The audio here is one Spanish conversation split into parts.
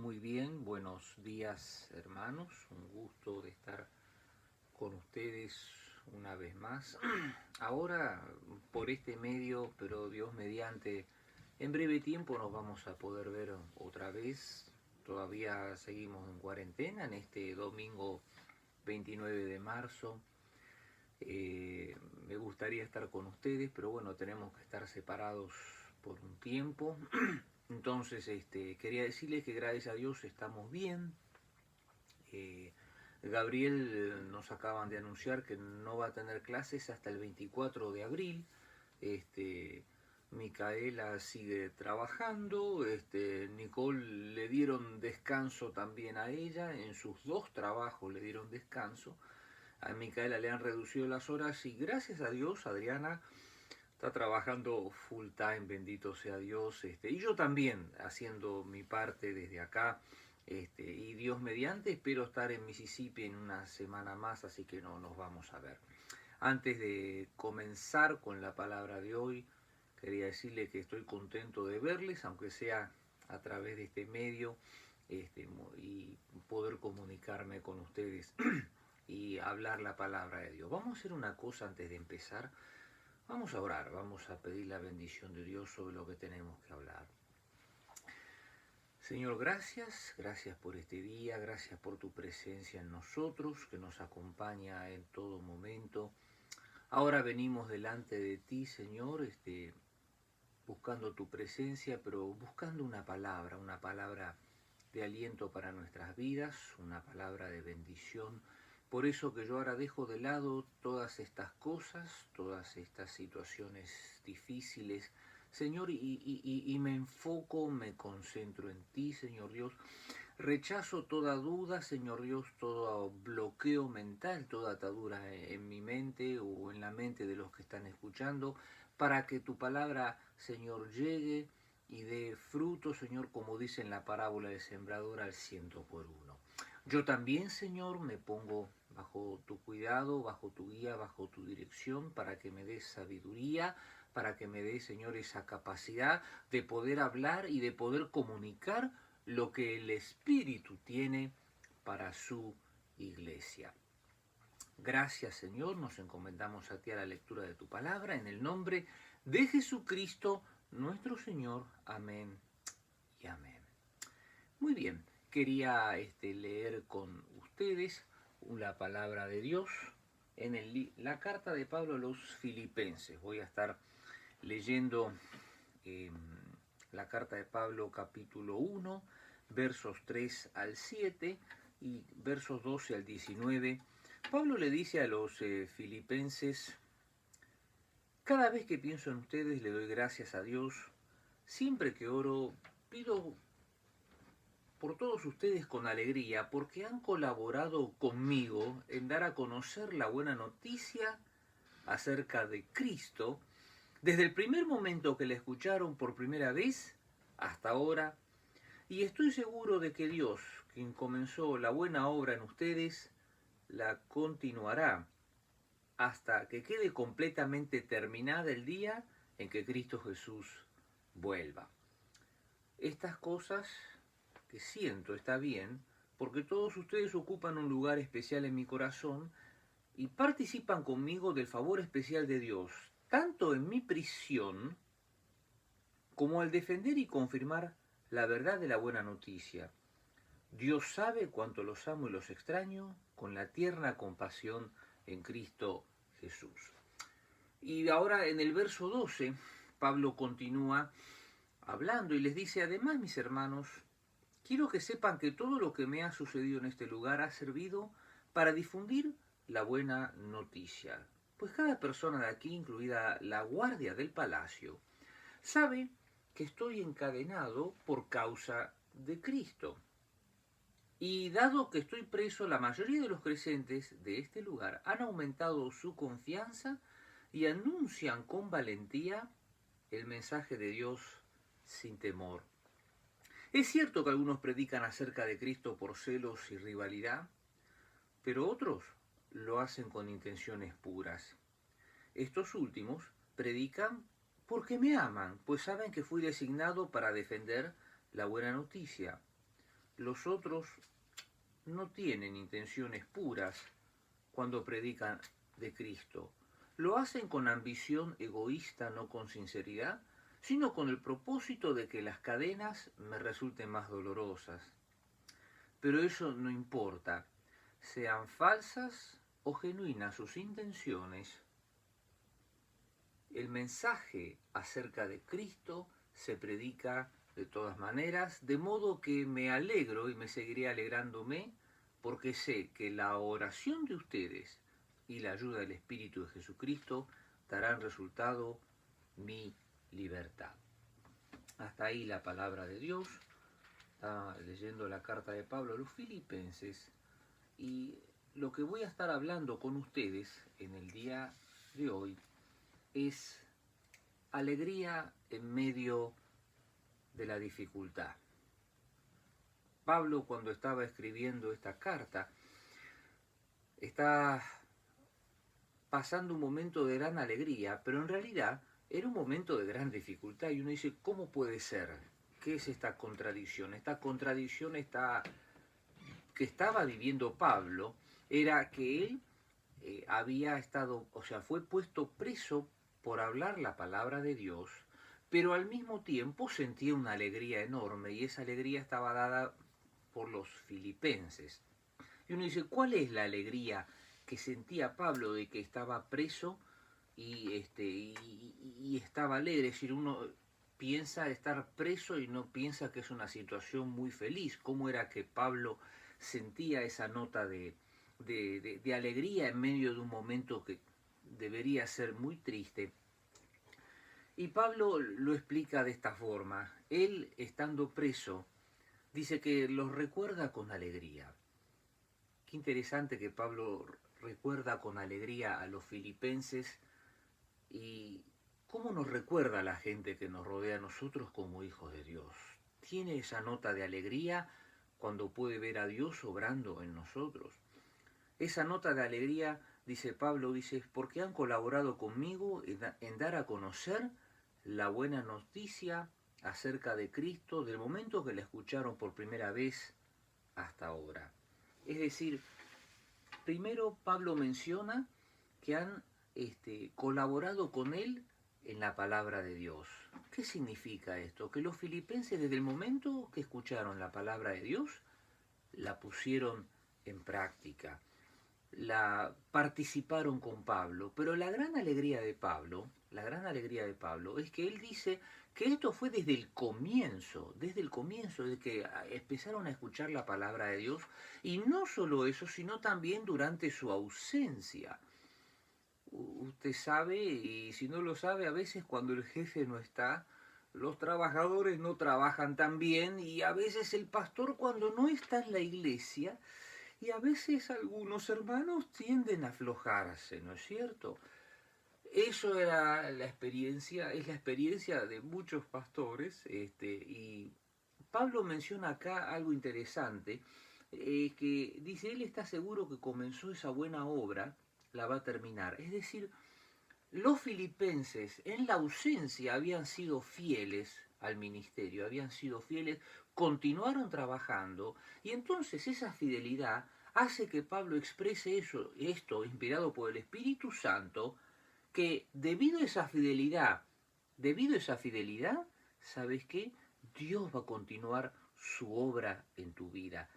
Muy bien, buenos días hermanos, un gusto de estar con ustedes una vez más. Ahora por este medio, pero Dios mediante, en breve tiempo nos vamos a poder ver otra vez. Todavía seguimos en cuarentena en este domingo 29 de marzo. Me gustaría estar con ustedes, pero bueno, tenemos que estar separados por un tiempo. Entonces, quería decirles que gracias a Dios estamos bien. Eh, Gabriel nos acaban de anunciar que no va a tener clases hasta el 24 de abril. Este, Micaela sigue trabajando. Nicole le dieron descanso también a ella. En sus dos trabajos le dieron descanso. A Micaela le han reducido las horas y gracias a Dios Adriana está trabajando full time, bendito sea Dios, y yo también haciendo mi parte desde acá, y Dios mediante espero estar en Mississippi en una semana más, así que no nos vamos a ver. Antes de comenzar con la palabra de hoy, quería decirle que estoy contento de verles, aunque sea a través de este medio, y poder comunicarme con ustedes y hablar la palabra de Dios. Vamos a hacer una cosa antes de empezar. Vamos a orar, vamos a pedir la bendición de Dios sobre lo que tenemos que hablar. Señor, gracias por este día, gracias por tu presencia en nosotros, que nos acompaña en todo momento. Ahora venimos delante de ti, Señor, buscando tu presencia, pero buscando una palabra de aliento para nuestras vidas, una palabra de bendición. Por eso que yo ahora dejo de lado todas estas cosas, todas estas situaciones difíciles, Señor, y me enfoco, me concentro en ti, Señor Dios. Rechazo toda duda, Señor Dios, todo bloqueo mental, toda atadura en mi mente o en la mente de los que están escuchando, para que tu palabra, Señor, llegue y dé fruto, Señor, como dice en la parábola del sembrador, al 100 por 1. Yo también, Señor, me pongo bajo tu cuidado, bajo tu guía, bajo tu dirección, para que me des sabiduría, para que me des, Señor, esa capacidad de poder hablar y de poder comunicar lo que el Espíritu tiene para su iglesia. Gracias, Señor, nos encomendamos a ti a la lectura de tu palabra, en el nombre de Jesucristo, nuestro Señor. Amén y amén. Muy bien, quería leer con ustedes la palabra de Dios en la carta de Pablo a los Filipenses. Voy a estar leyendo eh, la carta de Pablo capítulo 1, versos 3 al 7 y versos 12 al 19. Pablo le dice a los filipenses: cada vez que pienso en ustedes le doy gracias a Dios. Siempre que oro pido por todos ustedes con alegría, porque han colaborado conmigo en dar a conocer la buena noticia acerca de Cristo, desde el primer momento que la escucharon por primera vez hasta ahora, y estoy seguro de que Dios, quien comenzó la buena obra en ustedes, la continuará hasta que quede completamente terminada el día en que Cristo Jesús vuelva. Estas cosas que siento está bien, porque todos ustedes ocupan un lugar especial en mi corazón y participan conmigo del favor especial de Dios, tanto en mi prisión como al defender y confirmar la verdad de la buena noticia. Dios sabe cuánto los amo y los extraño con la tierna compasión en Cristo Jesús. Y ahora en el verso 12, Pablo continúa hablando y les dice: además, mis hermanos, quiero que sepan que todo lo que me ha sucedido en este lugar ha servido para difundir la buena noticia. Pues cada persona de aquí, incluida la guardia del palacio, sabe que estoy encadenado por causa de Cristo. Y dado que estoy preso, la mayoría de los creyentes de este lugar han aumentado su confianza y anuncian con valentía el mensaje de Dios sin temor. Es cierto que algunos predican acerca de Cristo por celos y rivalidad, pero otros lo hacen con intenciones puras. Estos últimos predican porque me aman, pues saben que fui designado para defender la buena noticia. los otros no tienen intenciones puras cuando predican de Cristo. Lo hacen con ambición egoísta, no con sinceridad, sino con el propósito de que las cadenas me resulten más dolorosas. Pero eso no importa, sean falsas o genuinas sus intenciones. El mensaje acerca de Cristo se predica de todas maneras, de modo que me alegro y me seguiré alegrándome, porque sé que la oración de ustedes y la ayuda del Espíritu de Jesucristo darán resultado mi libertad. Hasta ahí la palabra de Dios. Estaba leyendo la carta de Pablo a los Filipenses y lo que voy a estar hablando con ustedes en el día de hoy es alegría en medio de la dificultad. Pablo, cuando estaba escribiendo esta carta, está pasando un momento de gran alegría, pero en realidad era un momento de gran dificultad y uno dice, ¿cómo puede ser? ¿Qué es esta contradicción? Esta contradicción que estaba viviendo Pablo era que él había estado, o sea, fue puesto preso por hablar la palabra de Dios, pero al mismo tiempo sentía una alegría enorme y esa alegría estaba dada por los filipenses. Y uno dice, ¿cuál es la alegría que sentía Pablo de que estaba preso y estaba alegre? Es decir, uno piensa estar preso y no piensa que es una situación muy feliz. ¿Cómo era que Pablo sentía esa nota de alegría en medio de un momento que debería ser muy triste? Y Pablo lo explica de esta forma. Él, estando preso, dice que los recuerda con alegría. Qué interesante que Pablo recuerda con alegría a los filipenses y cómo nos recuerda a la gente que nos rodea a nosotros como hijos de Dios. Tiene esa nota de alegría cuando puede ver a Dios obrando en nosotros. Esa nota de alegría, dice Pablo, dice, porque han colaborado conmigo en dar a conocer la buena noticia acerca de Cristo del momento que la escucharon por primera vez hasta ahora. Es decir, primero Pablo menciona que han colaborado con él en la palabra de Dios. ¿Qué significa esto? Que los filipenses desde el momento que escucharon la palabra de Dios, la pusieron en práctica, la participaron con Pablo, pero la gran alegría de Pablo es que él dice que esto fue desde el comienzo, de que empezaron a escuchar la palabra de Dios, y no solo eso, sino también durante su ausencia. Usted sabe, y si no lo sabe, a veces cuando el jefe no está, los trabajadores no trabajan tan bien, y a veces el pastor cuando no está en la iglesia, y a veces algunos hermanos tienden a aflojarse, ¿no es cierto? Eso era la experiencia, es la experiencia de muchos pastores, y Pablo menciona acá algo interesante, que dice, él está seguro que comenzó esa buena obra, la va a terminar. Es decir, los filipenses en la ausencia habían sido fieles al ministerio, habían sido fieles, continuaron trabajando, y entonces esa fidelidad hace que Pablo exprese esto inspirado por el Espíritu Santo, que debido a esa fidelidad, ¿sabes qué? Dios va a continuar su obra en tu vida.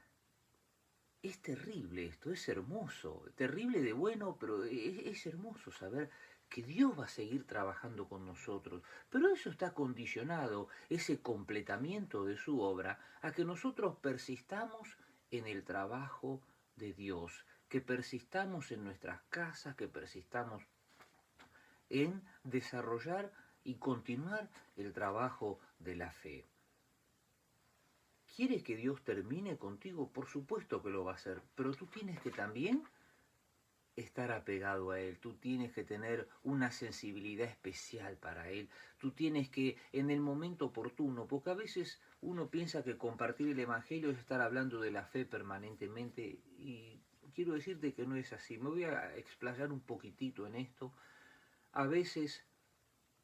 Es terrible esto, es hermoso, terrible de bueno, pero es hermoso saber que Dios va a seguir trabajando con nosotros. Pero eso está condicionado, ese completamiento de su obra, a que nosotros persistamos en el trabajo de Dios, que persistamos en nuestras casas, que persistamos en desarrollar y continuar el trabajo de la fe. ¿Quieres que Dios termine contigo? Por supuesto que lo va a hacer, pero tú tienes que también estar apegado a Él, tú tienes que tener una sensibilidad especial para Él, tú tienes que, en el momento oportuno, porque a veces uno piensa que compartir el Evangelio es estar hablando de la fe permanentemente, y quiero decirte que no es así. Me voy a explayar un poquitito en esto. A veces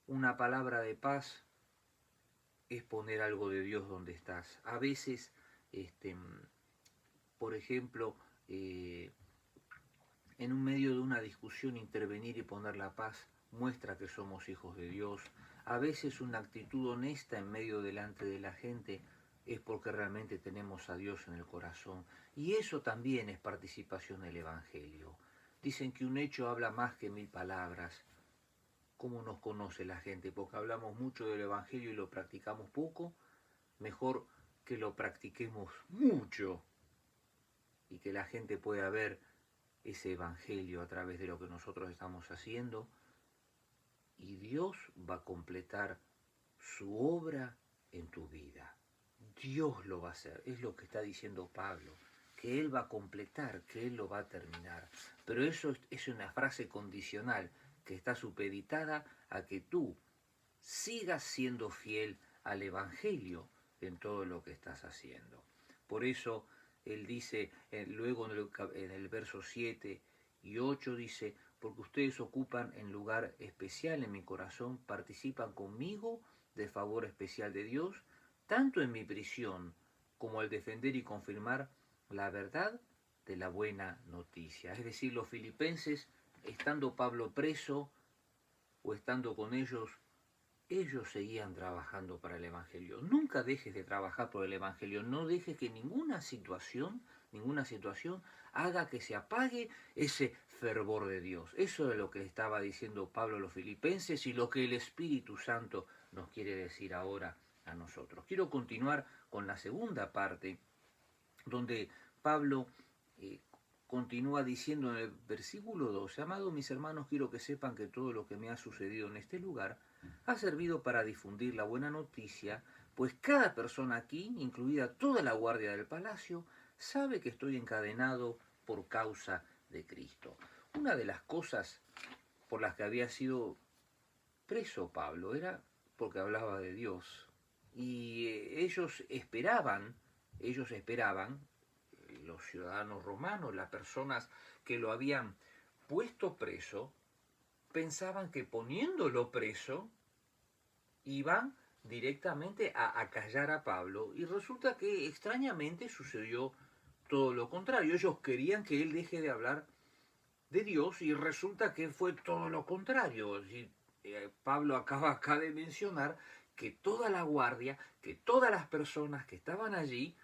una palabra de paz es poner algo de Dios donde estás. A veces este, por ejemplo, en un medio de una discusión intervenir y poner la paz muestra que somos hijos de Dios. A veces una actitud honesta en medio delante de la gente es porque realmente tenemos a Dios en el corazón. Y eso también es participación del Evangelio. Dicen que un hecho habla más que 1000 palabras. ¿Cómo nos conoce la gente? Porque hablamos mucho del Evangelio y lo practicamos poco. Mejor que lo practiquemos mucho y que la gente pueda ver ese Evangelio a través de lo que nosotros estamos haciendo, y Dios va a completar su obra en tu vida. Dios lo va a hacer, es lo que está diciendo Pablo, que Él va a completar, que Él lo va a terminar. Pero eso es una frase condicional que está supeditada a que tú sigas siendo fiel al Evangelio en todo lo que estás haciendo. Por eso Él dice, luego en el verso 7 y 8 dice, porque ustedes ocupan en lugar especial en mi corazón, participan conmigo del favor especial de Dios, tanto en mi prisión como al defender y confirmar la verdad de la buena noticia. Es decir, los filipenses, estando Pablo preso o estando con ellos seguían trabajando para el Evangelio. Nunca dejes de trabajar por el Evangelio. No dejes que ninguna situación haga que se apague ese fervor de Dios. Eso es lo que estaba diciendo Pablo a los filipenses y lo que el Espíritu Santo nos quiere decir ahora a nosotros. Quiero continuar con la segunda parte, donde Pablo continúa diciendo en el versículo 12, amados mis hermanos, quiero que sepan que todo lo que me ha sucedido en este lugar ha servido para difundir la buena noticia, pues cada persona aquí, incluida toda la guardia del palacio, sabe que estoy encadenado por causa de Cristo. Una de las cosas por las que había sido preso Pablo era porque hablaba de Dios. Y ellos esperaban, los ciudadanos romanos, las personas que lo habían puesto preso, pensaban que poniéndolo preso iban directamente a acallar a Pablo, y resulta que extrañamente sucedió todo lo contrario. Ellos querían que él deje de hablar de Dios y resulta que fue todo lo contrario. Y Pablo acaba acá de mencionar que toda la guardia, que todas las personas que estaban allí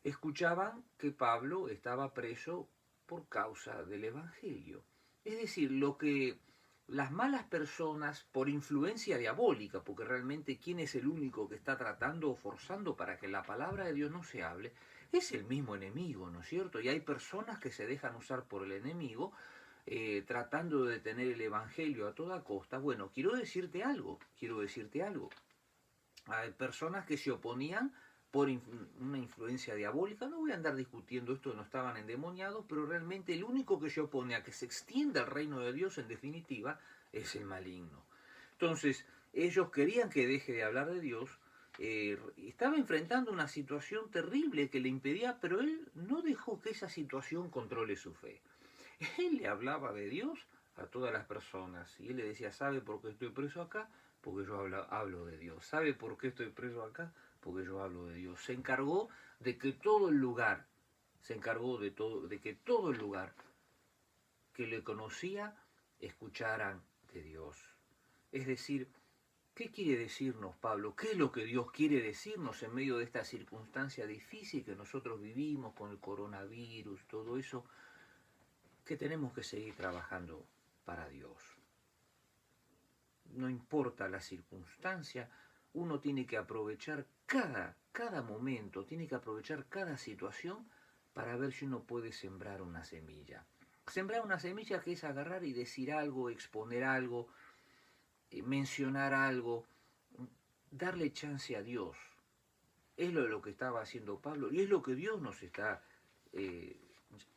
escuchaban que Pablo estaba preso por causa del Evangelio. Es decir, lo que las malas personas, por influencia diabólica, porque realmente quién es el único que está tratando o forzando para que la palabra de Dios no se hable, es el mismo enemigo, ¿no es cierto? Y hay personas que se dejan usar por el enemigo, tratando de detener el Evangelio a toda costa. Bueno, quiero decirte algo. Hay personas que se oponían por una influencia diabólica. No voy a andar discutiendo esto, no estaban endemoniados, pero realmente el único que se opone a que se extienda el reino de Dios, en definitiva, es el maligno. Entonces, ellos querían que deje de hablar de Dios, estaba enfrentando una situación terrible que le impedía, pero él no dejó que esa situación controle su fe. Él le hablaba de Dios a todas las personas y él le decía, ¿sabe por qué estoy preso acá? Porque yo hablo de Dios. ¿Sabe por qué estoy preso acá? Porque yo hablo de Dios. Se encargó de que todo el lugar que le conocía escucharan de Dios. Es decir, ¿qué quiere decirnos Pablo? ¿Qué es lo que Dios quiere decirnos en medio de esta circunstancia difícil que nosotros vivimos con el coronavirus, todo eso? Que tenemos que seguir trabajando para Dios. No importa la circunstancia, uno tiene que aprovechar cada momento, tiene que aprovechar cada situación para ver si uno puede sembrar una semilla. Sembrar una semilla que es agarrar y decir algo, exponer algo, mencionar algo, darle chance a Dios. Es lo que estaba haciendo Pablo y es lo que Dios nos está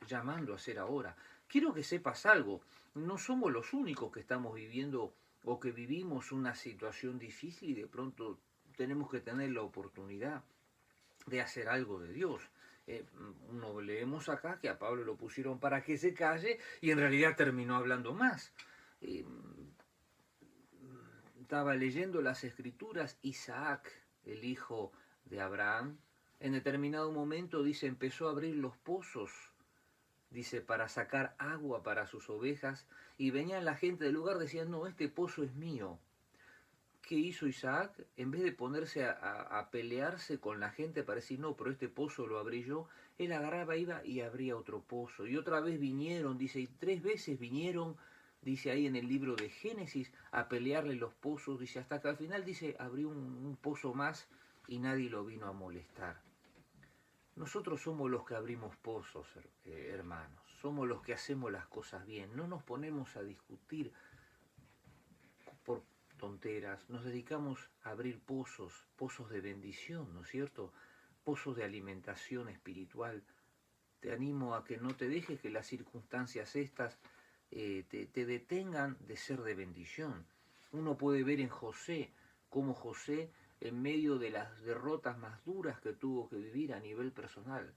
llamando a hacer ahora. Quiero que sepas algo, no somos los únicos que estamos viviendo o que vivimos una situación difícil y de pronto tenemos que tener la oportunidad de hacer algo de Dios. No leemos acá que a Pablo lo pusieron para que se calle y en realidad terminó hablando más. Estaba leyendo las escrituras, Isaac, el hijo de Abraham, En determinado momento, dice, empezó a abrir los pozos, dice, para sacar agua para sus ovejas, y venían la gente del lugar, decían, no, este pozo es mío. ¿Qué hizo Isaac? En vez de ponerse a pelearse con la gente para decir, no, pero este pozo lo abrí yo, él agarraba, iba y abría otro pozo. Y otra vez vinieron, dice, y 3 veces vinieron, dice ahí en el libro de Génesis, a pelearle los pozos, dice, hasta que al final, dice, abrió un pozo más y nadie lo vino a molestar. Nosotros somos los que abrimos pozos, hermanos, somos los que hacemos las cosas bien, no nos ponemos a discutir por tonteras, nos dedicamos a abrir pozos, pozos de bendición, ¿no es cierto? Pozos de alimentación espiritual. Te animo a que no te dejes que las circunstancias estas te detengan de ser de bendición. Uno puede ver en José, cómo José, en medio de las derrotas más duras que tuvo que vivir a nivel personal,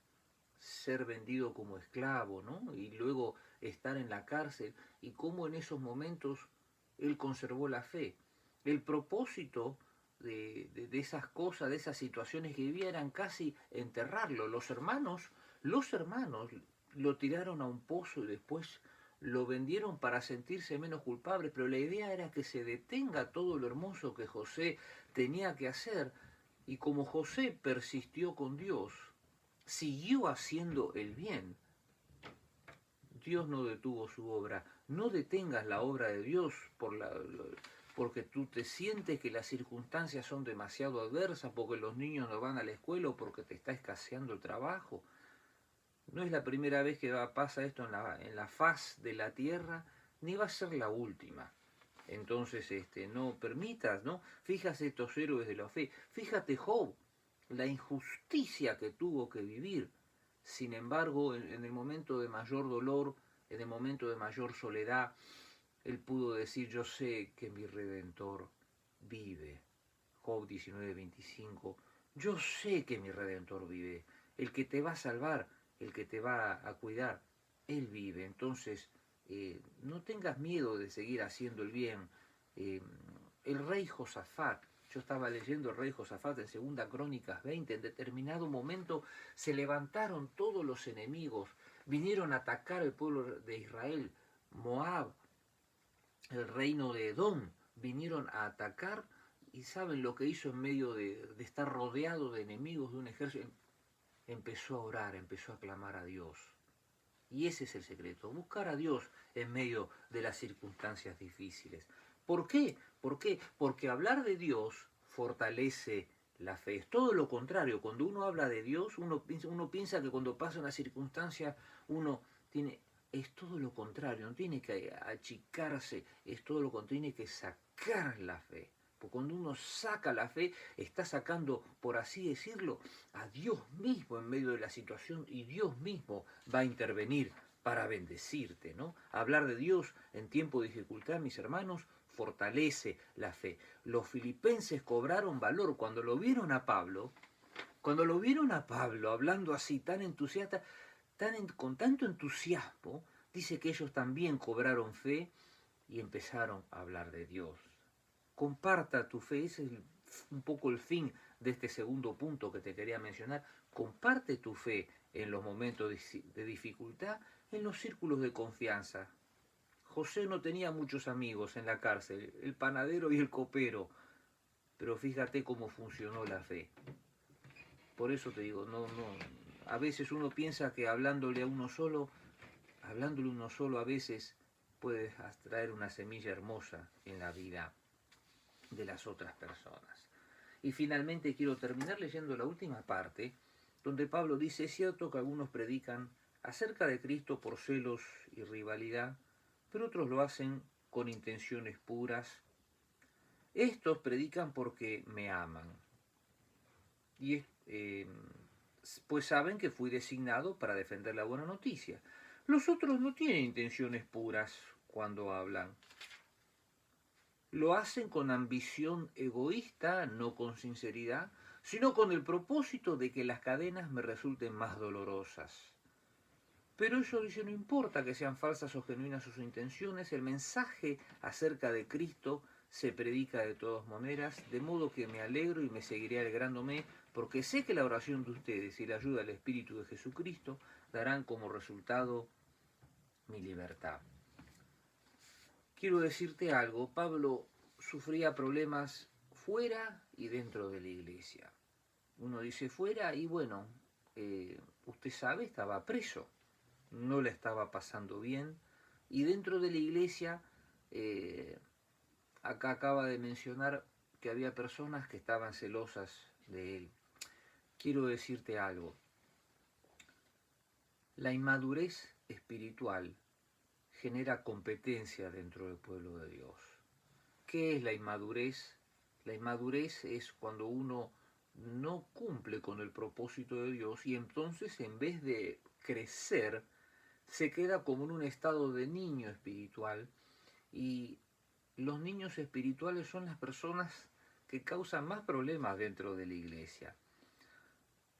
ser vendido como esclavo, ¿no? Y luego estar en la cárcel, y cómo en esos momentos él conservó la fe. El propósito de esas cosas, de esas situaciones que vivía, eran casi enterrarlo. Los hermanos lo tiraron a un pozo y después lo vendieron para sentirse menos culpables, pero la idea era que se detenga todo lo hermoso que José tenía que hacer, y como José persistió con Dios, siguió haciendo el bien, Dios no detuvo su obra. No detengas la obra de Dios porque tú te sientes que las circunstancias son demasiado adversas, porque los niños no van a la escuela o porque te está escaseando el trabajo. No es la primera vez que pasa esto en la faz de la tierra, ni va a ser la última. Entonces, no permitas, ¿no? Fíjate estos héroes de la fe. Fíjate Job, la injusticia que tuvo que vivir. Sin embargo, en el momento de mayor dolor, en el momento de mayor soledad, él pudo decir, yo sé que mi Redentor vive. Job 19:25. Yo sé que mi Redentor vive. El que te va a salvar, el que te va a cuidar, Él vive. Entonces, no tengas miedo de seguir haciendo el bien. El rey Josafat, yo estaba leyendo el rey Josafat en 2 Crónicas 20, en determinado momento se levantaron todos los enemigos, vinieron a atacar el pueblo de Israel, Moab, el reino de Edom, vinieron a atacar, y saben lo que hizo en medio de estar rodeado de enemigos, de un ejército. Empezó a orar, empezó a clamar a Dios. Y ese es el secreto, buscar a Dios en medio de las circunstancias difíciles. ¿Por qué? ¿Por qué? Porque hablar de Dios fortalece la fe. Es todo lo contrario. Cuando uno habla de Dios, uno piensa que cuando pasa una circunstancia, es todo lo contrario, no tiene que achicarse, es todo lo contrario, tiene que sacar la fe. Porque cuando uno saca la fe, está sacando, por así decirlo, a Dios mismo en medio de la situación, y Dios mismo va a intervenir para bendecirte, ¿no? Hablar de Dios en tiempo de dificultad, mis hermanos, fortalece la fe. Los filipenses cobraron valor cuando lo vieron a Pablo, hablando así, tan entusiasta, con tanto entusiasmo, dice que ellos también cobraron fe y empezaron a hablar de Dios. Comparta tu fe, ese es un poco el fin de este segundo punto que te quería mencionar. Comparte tu fe en los momentos de dificultad, en los círculos de confianza. José no tenía muchos amigos en la cárcel, el panadero y el copero, pero fíjate cómo funcionó la fe. Por eso te digo, a veces uno piensa que hablándole uno solo a veces puede traer una semilla hermosa en la vida de las otras personas. Y finalmente quiero terminar leyendo la última parte, donde Pablo dice, es cierto que algunos predican acerca de Cristo por celos y rivalidad, pero otros lo hacen con intenciones puras. Estos predican porque me aman, y pues saben que fui designado para defender la buena noticia. Los otros no tienen intenciones puras cuando hablan. Lo hacen con ambición egoísta, no con sinceridad, sino con el propósito de que las cadenas me resulten más dolorosas. Pero eso dice, no importa que sean falsas o genuinas sus intenciones, el mensaje acerca de Cristo se predica de todas maneras, de modo que me alegro y me seguiré alegrándome, porque sé que la oración de ustedes y la ayuda del Espíritu de Jesucristo darán como resultado mi libertad. Quiero decirte algo, Pablo sufría problemas fuera y dentro de la iglesia. Uno dice fuera y bueno, usted sabe, estaba preso, no le estaba pasando bien, y dentro de la iglesia, acá acaba de mencionar que había personas que estaban celosas de él. Quiero decirte algo, la inmadurez espiritual genera competencia dentro del pueblo de Dios. ¿Qué es la inmadurez? La inmadurez es cuando uno no cumple con el propósito de Dios y entonces en vez de crecer, se queda como en un estado de niño espiritual, y los niños espirituales son las personas que causan más problemas dentro de la iglesia.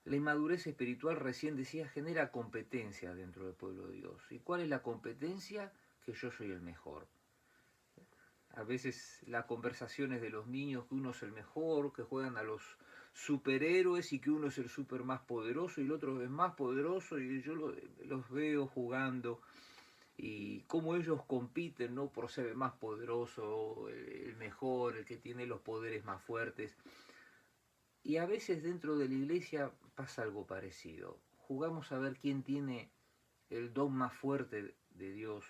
La inmadurez espiritual, recién decía, genera competencia dentro del pueblo de Dios. ¿Y cuál es la competencia? Que yo soy el mejor. A veces las conversaciones de los niños, que uno es el mejor, que juegan a los superhéroes y que uno es el super más poderoso y el otro es más poderoso, y yo los veo jugando y cómo ellos compiten, ¿no?, por ser el más poderoso, el mejor, el que tiene los poderes más fuertes. Y a veces dentro de la iglesia pasa algo parecido. Jugamos a ver quién tiene el don más fuerte de Dios.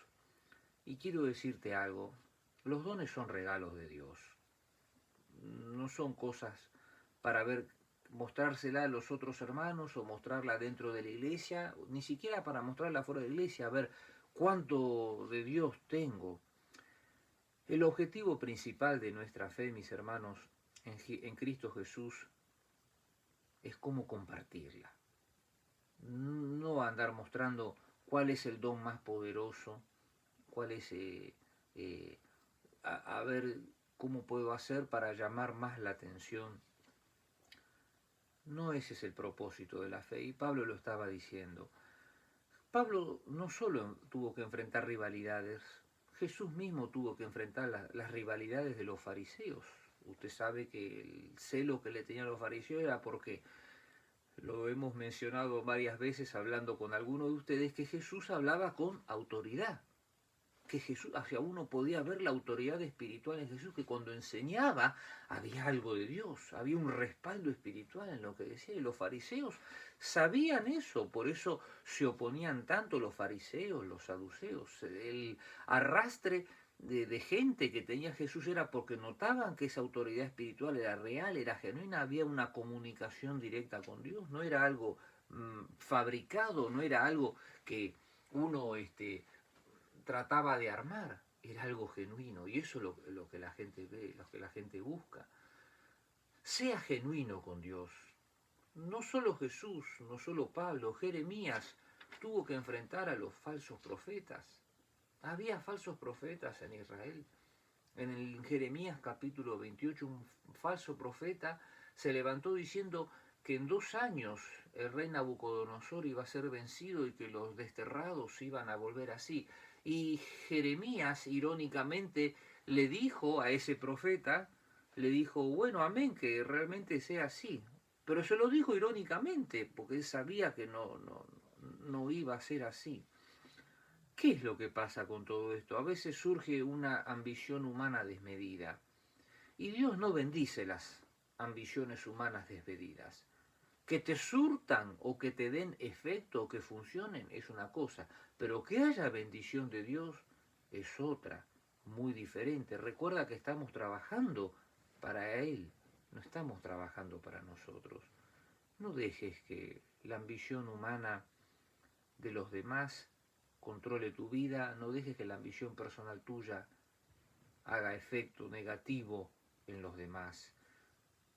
Y quiero decirte algo, los dones son regalos de Dios. No son cosas para ver, mostrársela a los otros hermanos o mostrarla dentro de la iglesia, ni siquiera para mostrarla fuera de la iglesia, a ver cuánto de Dios tengo. El objetivo principal de nuestra fe, mis hermanos, en Cristo Jesús, es cómo compartirla. No andar mostrando cuál es el don más poderoso, cuál es, a ver cómo puedo hacer para llamar más la atención. No ese es el propósito de la fe, y Pablo lo estaba diciendo. Pablo no solo tuvo que enfrentar rivalidades, Jesús mismo tuvo que enfrentar las rivalidades de los fariseos. Usted sabe que el celo que le tenían los fariseos era porque, lo hemos mencionado varias veces hablando con algunos de ustedes, que Jesús hablaba con autoridad, que Jesús, hacia uno podía ver la autoridad espiritual en Jesús, que cuando enseñaba había algo de Dios, había un respaldo espiritual en lo que decía, y los fariseos sabían eso, por eso se oponían tanto los fariseos, los saduceos. El arrastre de gente que tenía Jesús era porque notaban que esa autoridad espiritual era real, era genuina, había una comunicación directa con Dios, no era algo fabricado, no era algo que uno trataba de armar, era algo genuino, y eso es lo que la gente ve, lo que la gente busca. Sea genuino con Dios. No solo Jesús, no solo Pablo, Jeremías tuvo que enfrentar a los falsos profetas. Había falsos profetas en Israel. En el Jeremías capítulo 28, un falso profeta se levantó diciendo que en 2 años el rey Nabucodonosor iba a ser vencido y que los desterrados iban a volver así. Y Jeremías, irónicamente, le dijo a ese profeta, le dijo, bueno, amén, que realmente sea así. Pero se lo dijo irónicamente, porque él sabía que no iba a ser así. ¿Qué es lo que pasa con todo esto? A veces surge una ambición humana desmedida. Y Dios no bendice las ambiciones humanas desmedidas. Que te surtan o que te den efecto o que funcionen es una cosa, pero que haya bendición de Dios es otra, muy diferente. Recuerda que estamos trabajando para Él, no estamos trabajando para nosotros. No dejes que la ambición humana de los demás controle tu vida, no dejes que la ambición personal tuya haga efecto negativo en los demás.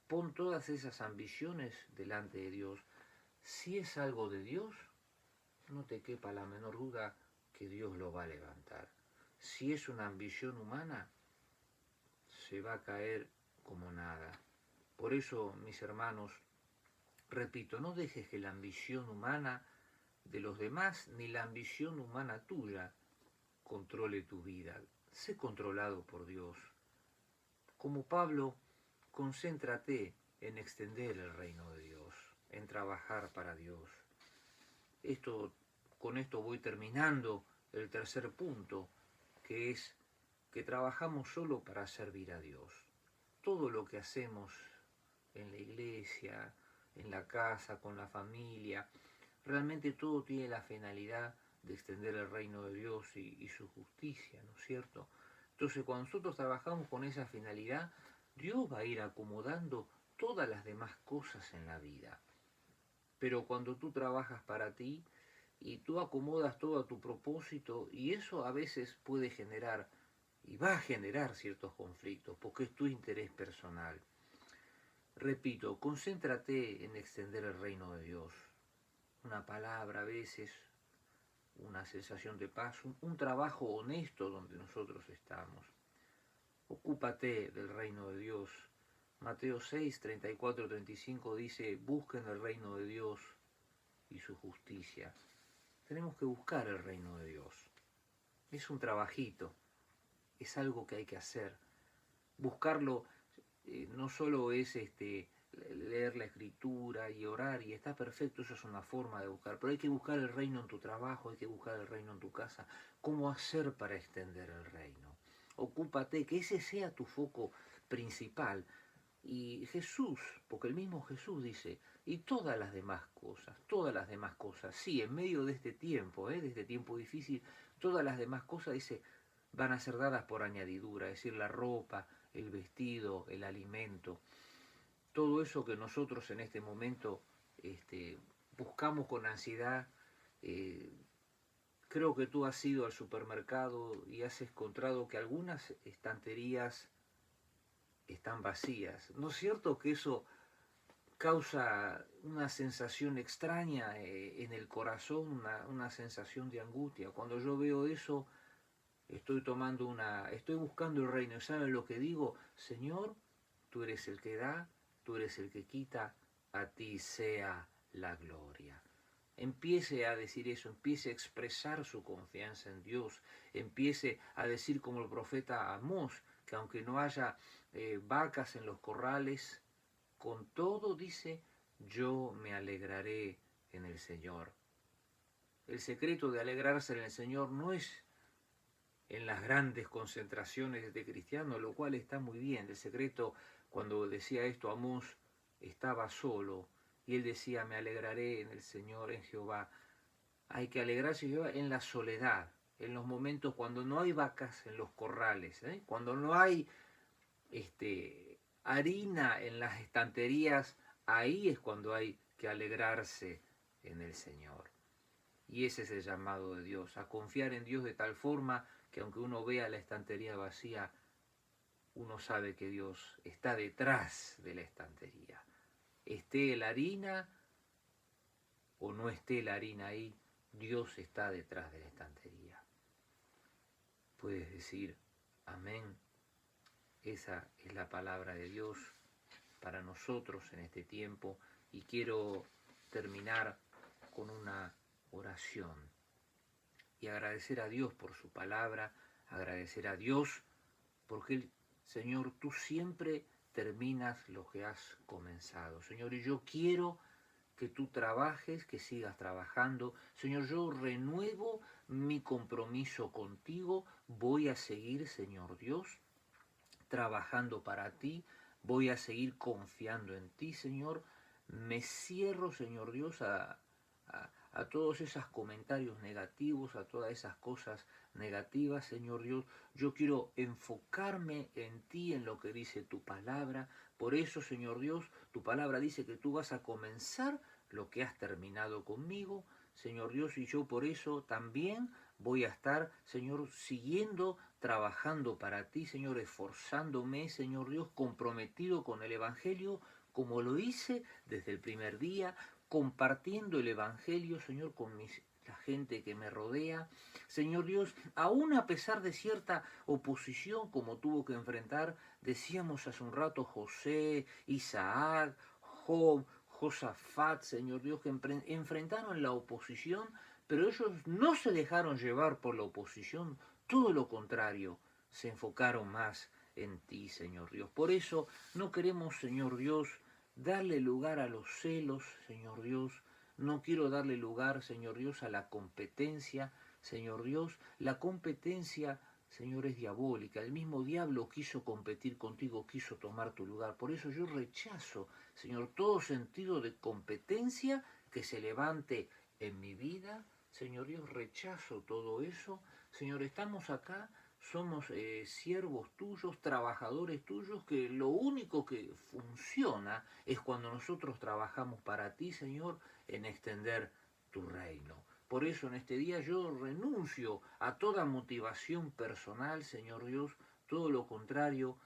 Pon todas esas ambiciones delante de Dios. Si es algo de Dios, no te quepa la menor duda que Dios lo va a levantar. Si es una ambición humana, se va a caer como nada. Por eso, mis hermanos, repito, no dejes que la ambición humana de los demás ni la ambición humana tuya controle tu vida. Sé controlado por Dios. como Pablo, concéntrate en extender el reino de Dios, en trabajar para Dios. Con esto voy terminando el tercer punto, que es que trabajamos solo para servir a Dios. Todo lo que hacemos en la iglesia, en la casa, con la familia, realmente todo tiene la finalidad de extender el reino de Dios y su justicia, ¿no es cierto? Entonces, cuando nosotros trabajamos con esa finalidad, Dios va a ir acomodando todas las demás cosas en la vida. Pero cuando tú trabajas para ti y tú acomodas todo a tu propósito, y eso a veces puede generar y va a generar ciertos conflictos porque es tu interés personal. Repito, concéntrate en extender el reino de Dios. Una palabra a veces, una sensación de paz, un trabajo honesto donde nosotros estamos. Ocúpate del reino de Dios. Mateo 6, 34, 35 dice, busquen el reino de Dios y su justicia. Tenemos que buscar el reino de Dios. Es un trabajito, es algo que hay que hacer. Buscarlo no solo es leer la escritura y orar, y está perfecto, eso es una forma de buscar, pero hay que buscar el reino en tu trabajo, hay que buscar el reino en tu casa. ¿Cómo hacer para extender el reino? Ocúpate, que ese sea tu foco principal. Y Jesús, porque el mismo Jesús dice, y todas las demás cosas, sí, en medio de este tiempo difícil, todas las demás cosas, dice, van a ser dadas por añadidura, es decir, la ropa, el vestido, el alimento, todo eso que nosotros en este momento buscamos con ansiedad. Creo que tú has ido al supermercado y has encontrado que algunas estanterías están vacías. ¿No es cierto que eso causa una sensación extraña en el corazón, una sensación de angustia? Cuando yo veo eso, estoy buscando el reino. ¿Saben lo que digo? Señor, tú eres el que da, tú eres el que quita, a ti sea la gloria. Empiece a decir eso, empiece a expresar su confianza en Dios, empiece a decir como el profeta Amós, que aunque no haya vacas en los corrales, con todo dice, yo me alegraré en el Señor. El secreto de alegrarse en el Señor no es en las grandes concentraciones de cristianos, lo cual está muy bien. El secreto, cuando decía esto Amós, estaba solo, y él decía, me alegraré en el Señor, en Jehová. Hay que alegrarse en Jehová en la soledad, en los momentos cuando no hay vacas en los corrales, cuando no hay harina en las estanterías, ahí es cuando hay que alegrarse en el Señor. Y ese es el llamado de Dios, a confiar en Dios de tal forma que aunque uno vea la estantería vacía, uno sabe que Dios está detrás de la estantería. Esté la harina o no esté la harina ahí, Dios está detrás de la estantería. Puedes decir, amén. Esa es la palabra de Dios para nosotros en este tiempo, y quiero terminar con una oración y agradecer a Dios por su palabra, agradecer a Dios porque, Señor, tú siempre terminas lo que has comenzado. Señor, y yo quiero que tú trabajes, que sigas trabajando. Señor, yo renuevo mi compromiso contigo, voy a seguir, Señor Dios, trabajando para ti, voy a seguir confiando en ti, Señor. Me cierro, Señor Dios, a todos esos comentarios negativos, a todas esas cosas negativas, Señor Dios. Yo quiero enfocarme en ti, en lo que dice tu palabra. Por eso, Señor Dios, tu palabra dice que tú vas a comenzar lo que has terminado conmigo, Señor Dios, y yo por eso también voy a estar, Señor, siguiendo trabajando para ti, Señor, esforzándome, Señor Dios, comprometido con el Evangelio, como lo hice desde el primer día, compartiendo el Evangelio, Señor, con la gente que me rodea. Señor Dios, aún a pesar de cierta oposición como tuvo que enfrentar, decíamos hace un rato, José, Isaac, Job, Josafat, Señor Dios, que enfrentaron la oposición, pero ellos no se dejaron llevar por la oposición, todo lo contrario, se enfocaron más en ti, Señor Dios. Por eso no queremos, Señor Dios, darle lugar a los celos, Señor Dios. No quiero darle lugar, Señor Dios, a la competencia, Señor Dios. La competencia, Señor, es diabólica. El mismo diablo quiso competir contigo, quiso tomar tu lugar. Por eso yo rechazo, Señor, todo sentido de competencia que se levante en mi vida. Señor Dios, rechazo todo eso. Señor, estamos acá, somos siervos tuyos, trabajadores tuyos, que lo único que funciona es cuando nosotros trabajamos para ti, Señor, en extender tu reino. Por eso en este día yo renuncio a toda motivación personal, Señor Dios, todo lo contrario,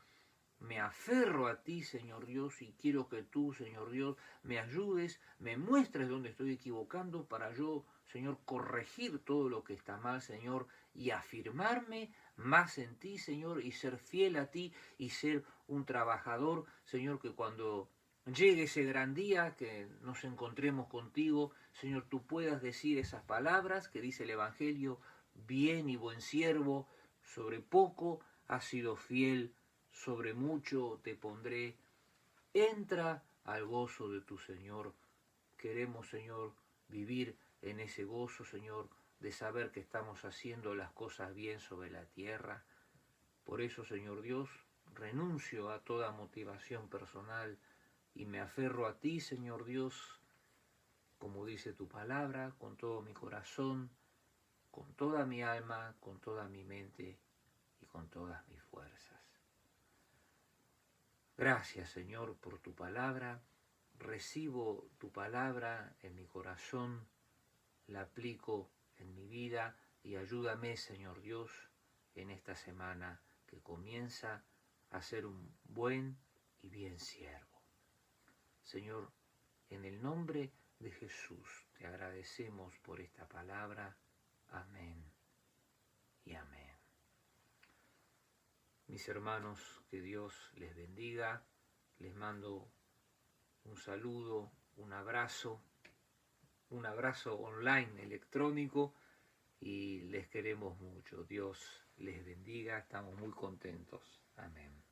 me aferro a ti, Señor Dios, y quiero que tú, Señor Dios, me ayudes, me muestres dónde estoy equivocando para yo, Señor, corregir todo lo que está mal, Señor, y afirmarme más en ti, Señor, y ser fiel a ti y ser un trabajador, Señor, que cuando llegue ese gran día, que nos encontremos contigo, Señor, tú puedas decir esas palabras que dice el Evangelio, bien y buen siervo, sobre poco has sido fiel, sobre mucho te pondré, entra al gozo de tu Señor. Queremos, Señor, vivir en ese gozo, Señor, de saber que estamos haciendo las cosas bien sobre la tierra. Por eso, Señor Dios, renuncio a toda motivación personal y me aferro a ti, Señor Dios, como dice tu palabra, con todo mi corazón, con toda mi alma, con toda mi mente y con todas mis fuerzas. Gracias, Señor, por tu palabra. Recibo tu palabra en mi corazón, la aplico en mi vida y ayúdame, Señor Dios, en esta semana que comienza a ser un buen y bien siervo. Señor, en el nombre de Jesús te agradecemos por esta palabra. Amén y amén. Mis hermanos, que Dios les bendiga. Les mando un saludo, un abrazo online, electrónico, y les queremos mucho. Dios les bendiga, estamos muy contentos. Amén.